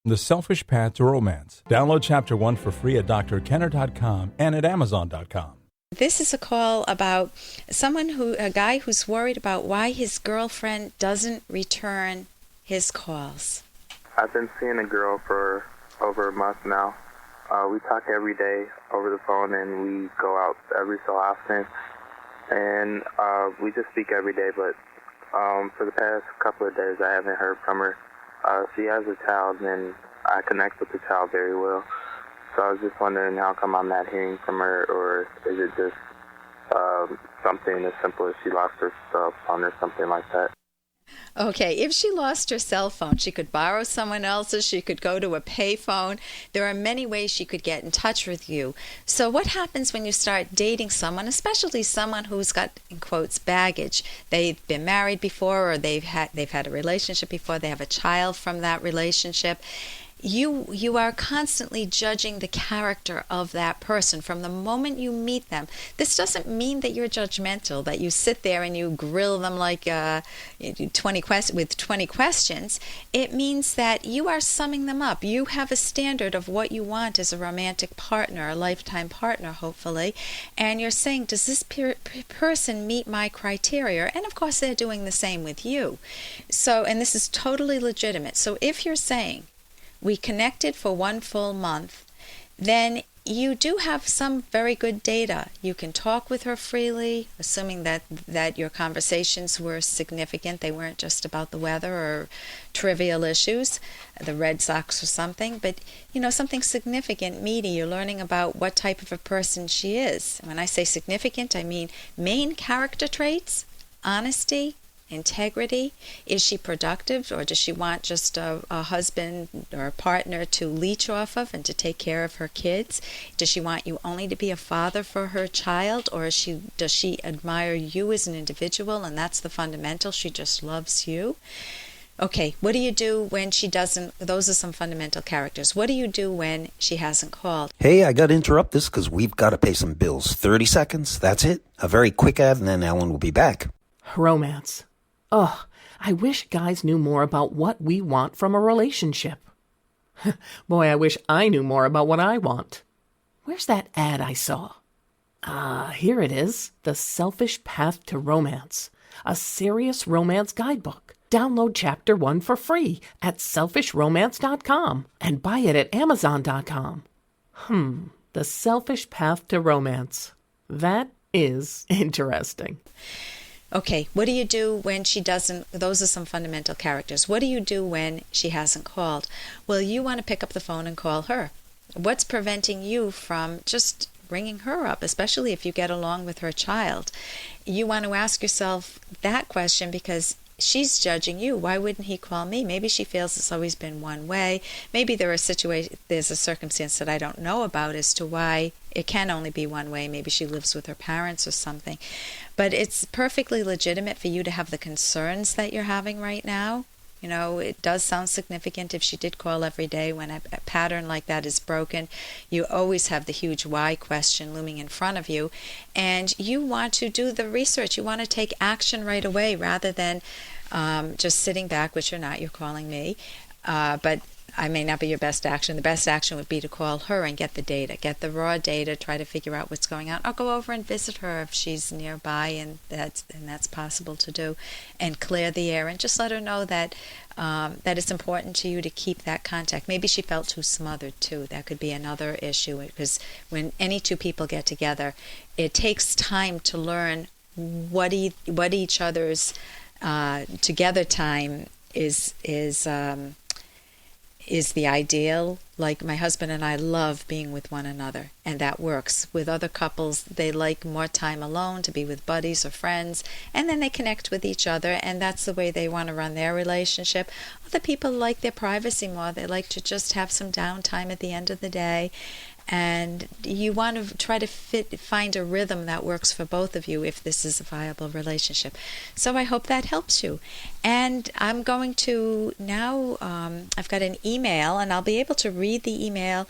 The Selfish Path to Romance. Download Chapter 1 for free at drkenner.com and at amazon.com. This is a call about a guy who's worried about why his girlfriend doesn't return his calls. I've been seeing a girl for over a month now. We talk every day over the phone, and we go out every so often. And we just speak every day, but for the past couple of days, I haven't heard from her. She has a child, and I connect with the child very well. So I was just wondering how come I'm not hearing from her, or is it just something as simple as she lost her cell phone or something like that? Okay, if she lost her cell phone, she could borrow someone else's, she could go to a payphone. There are many ways she could get in touch with you. So what happens when you start dating someone, especially someone who's got, in quotes, baggage? They've been married before, or they've had a relationship before, they have a child from that relationship. You are constantly judging the character of that person from the moment you meet them. This doesn't mean that you're judgmental, that you sit there and you grill them like 20 questions. It means that you are summing them up. You have a standard of what you want as a romantic partner, a lifetime partner, hopefully, and you're saying, does this person meet my criteria? And of course, they're doing the same with you. So, and this is totally legitimate. So if you're saying, we connected for 1 full month, then you do have some very good data. You can talk with her freely, assuming that your conversations were significant. They weren't just about the weather or trivial issues, the Red Sox or something, but something significant, meaty. You're learning about what type of a person she is. When I say significant, I mean main character traits, honesty, integrity. Is she productive, or does she want just a husband or a partner to leech off of and to take care of her kids? Does she want you only to be a father for her child, or does she admire you as an individual, and that's the fundamental? She just loves you. Okay, what do you do when she doesn't? Those are some fundamental characters. What do you do when she hasn't called? Hey, I got to interrupt this because we've got to pay some bills. 30 seconds, that's it. A very quick ad, and then Ellen will be back. Romance. Ugh, I wish guys knew more about what we want from a relationship. Boy, I wish I knew more about what I want. Where's that ad I saw? Here it is. The Selfish Path to Romance. A serious romance guidebook. Download Chapter 1 for free at selfishromance.com and buy it at amazon.com. The Selfish Path to Romance. That is interesting. Okay, what do you do when she doesn't? Those are some fundamental characters. What do you do when she hasn't called? Well, you want to pick up the phone and call her. What's preventing you from just ringing her up, especially if you get along with her child? You want to ask yourself that question because she's judging you. Why wouldn't he call me? Maybe she feels it's always been one way. Maybe there's a circumstance that I don't know about as to why it can only be one way. Maybe she lives with her parents or something. But it's perfectly legitimate for you to have the concerns that you're having right now. It does sound significant if she did call every day. When a pattern like that is broken, you always have the huge why question looming in front of you. And you want to do the research. You want to take action right away rather than just sitting back, which you're not. You're calling me. But I may not be your best action. The best action would be to call her and get the data, get the raw data, try to figure out what's going on. I'll go over and visit her if she's nearby, and that's possible to do, and clear the air and just let her know that that it's important to you to keep that contact. Maybe she felt too smothered too. That could be another issue, because when any two people get together, it takes time to learn what each other's together time is the ideal. Like my husband and I love being with one another, and that works. With other couples, they like more time alone, to be with buddies or friends, and then they connect with each other, and that's the way they want to run their relationship. Other people like their privacy more. They like to just have some downtime at the end of the day, and you want to try to find a rhythm that works for both of you if this is a viable relationship. So I hope that helps you. And I'm going to now, I've got an email, and I'll be able to read the email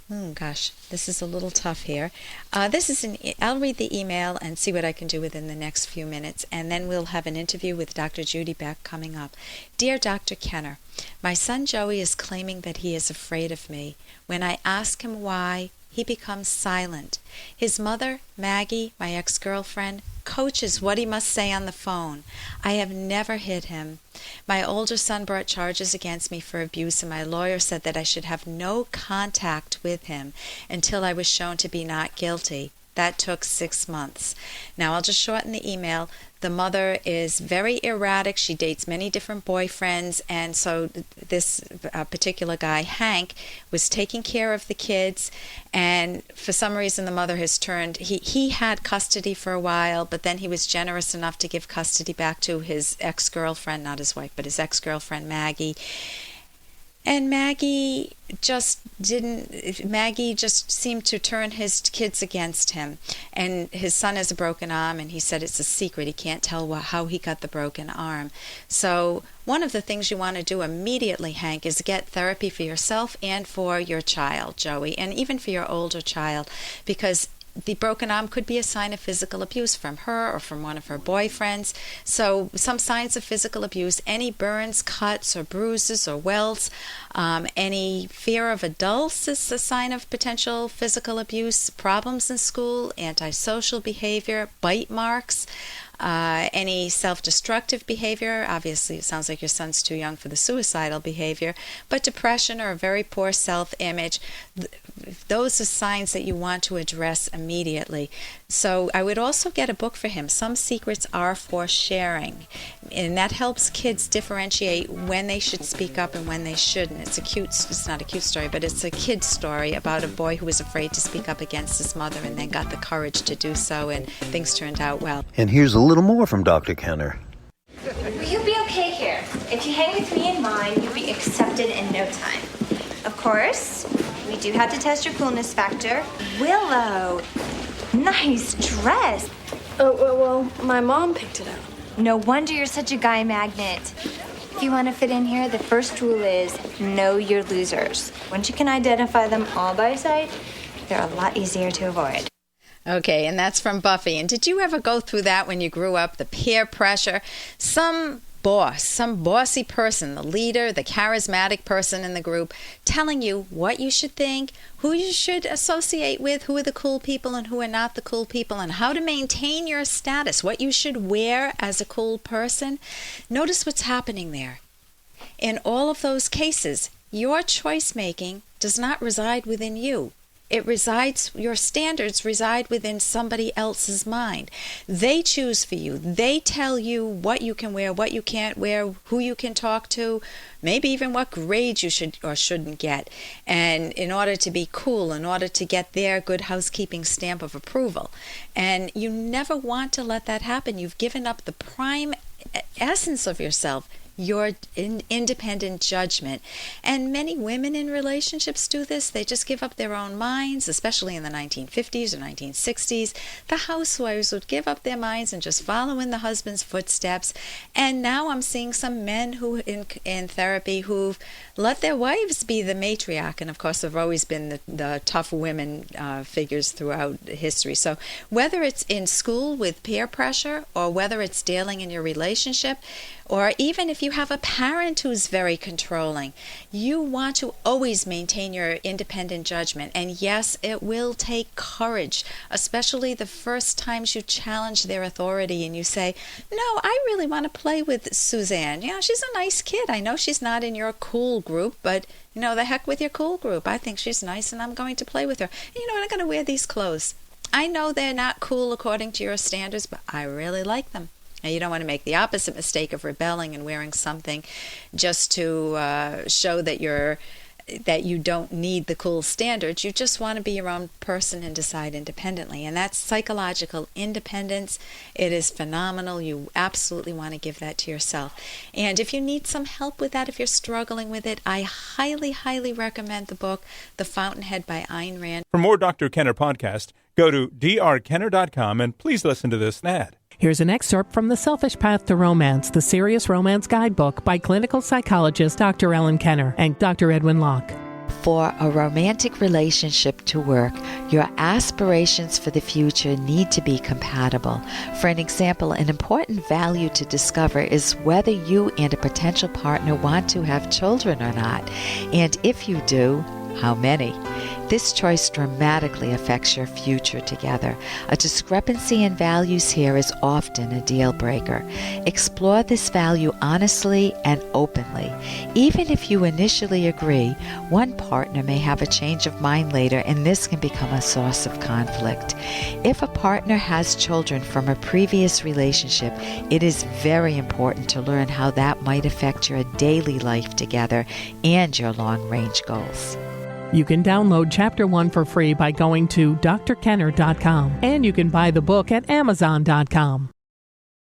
Oh, gosh, this is a little tough here. I'll read the email and see what I can do within the next few minutes, and then we'll have an interview with Dr. Judy Beck coming up. Dear Dr. Kenner, my son Joey is claiming that he is afraid of me. When I ask him why, he becomes silent. His mother, Maggie, my ex-girlfriend, coaches what he must say on the phone. I have never hit him. My older son brought charges against me for abuse, and my lawyer said that I should have no contact with him until I was shown to be not guilty. That took 6 months. Now, I'll just shorten the email. The mother is very erratic. She dates many different boyfriends, and so this particular guy, Hank, was taking care of the kids, and for some reason the mother has turned, he had custody for a while, but then he was generous enough to give custody back to his ex-girlfriend, not his wife, but his ex-girlfriend, Maggie. And Maggie just seemed to turn his kids against him. And his son has a broken arm, and he said it's a secret. He can't tell how he got the broken arm. So one of the things you want to do immediately, Hank, is get therapy for yourself and for your child, Joey, and even for your older child, because the broken arm could be a sign of physical abuse from her or from one of her boyfriends. So some signs of physical abuse, any burns, cuts, or bruises, or welts, any fear of adults is a sign of potential physical abuse, problems in school, antisocial behavior, bite marks, any self-destructive behavior. Obviously, it sounds like your son's too young for the suicidal behavior, but depression or a very poor self-image, those are signs that you want to address immediately. So I would also get a book for him. Some Secrets Are for Sharing, and that helps kids differentiate when they should speak up and when they shouldn't. It's not a cute story, but it's a kid's story about a boy who was afraid to speak up against his mother and then got the courage to do so, and things turned out well. And here's a little more from Dr. Kenner. Well, you'll be okay here. If you hang with me and mine, you'll be accepted in no time. Of course, we do have to test your coolness factor. Willow, nice dress. Oh, well, my mom picked it out. No wonder you're such a guy magnet. If you want to fit in here, the first rule is know your losers. Once you can identify them all by sight, they're a lot easier to avoid. Okay, and that's from Buffy. And did you ever go through that when you grew up, the peer pressure? Some boss, some bossy person, the leader, the charismatic person in the group, telling you what you should think, who you should associate with, who are the cool people and who are not the cool people, and how to maintain your status, what you should wear as a cool person. Notice what's happening there. In all of those cases, your choice making does not reside within you. Your standards reside within somebody else's mind. They choose for you. They tell you what you can wear, what you can't wear, who you can talk to, maybe even what grades you should or shouldn't get. And in order to be cool, in order to get their good housekeeping stamp of approval. And you never want to let that happen. You've given up the prime essence of yourself, your independent judgment. And many women in relationships do this. They just give up their own minds, especially in the 1950s or 1960s. The housewives would give up their minds and just follow in the husband's footsteps. And now I'm seeing some men who in therapy who've let their wives be the matriarch. And of course, there have always been the tough women figures throughout history. So whether it's in school with peer pressure, or whether it's dealing in your relationship, or even if you have a parent who's very controlling, you want to always maintain your independent judgment. And yes, it will take courage, especially the first times you challenge their authority and you say, no, I really want to play with Suzanne. Yeah, she's a nice kid. I know she's not in your cool group, but the heck with your cool group. I think she's nice and I'm going to play with her. And you know what? I'm going to wear these clothes. I know they're not cool according to your standards, but I really like them. Now, you don't want to make the opposite mistake of rebelling and wearing something just to show that you don't need the cool standards. You just want to be your own person and decide independently. And that's psychological independence. It is phenomenal. You absolutely want to give that to yourself. And if you need some help with that, if you're struggling with it, I highly, highly recommend the book, The Fountainhead by Ayn Rand. For more Dr. Kenner podcast, go to drkenner.com and please listen to this ad. Here's an excerpt from The Selfish Path to Romance, the Serious Romance Guidebook by clinical psychologist Dr. Ellen Kenner and Dr. Edwin Locke. For a romantic relationship to work, your aspirations for the future need to be compatible. For an example, an important value to discover is whether you and a potential partner want to have children or not, and if you do, how many. This choice dramatically affects your future together. A discrepancy in values here is often a deal breaker. Explore this value honestly and openly. Even if you initially agree, one partner may have a change of mind later, and this can become a source of conflict. If a partner has children from a previous relationship, it is very important to learn how that might affect your daily life together and your long-range goals. You can download Chapter 1 for free by going to drkenner.com, and you can buy the book at amazon.com.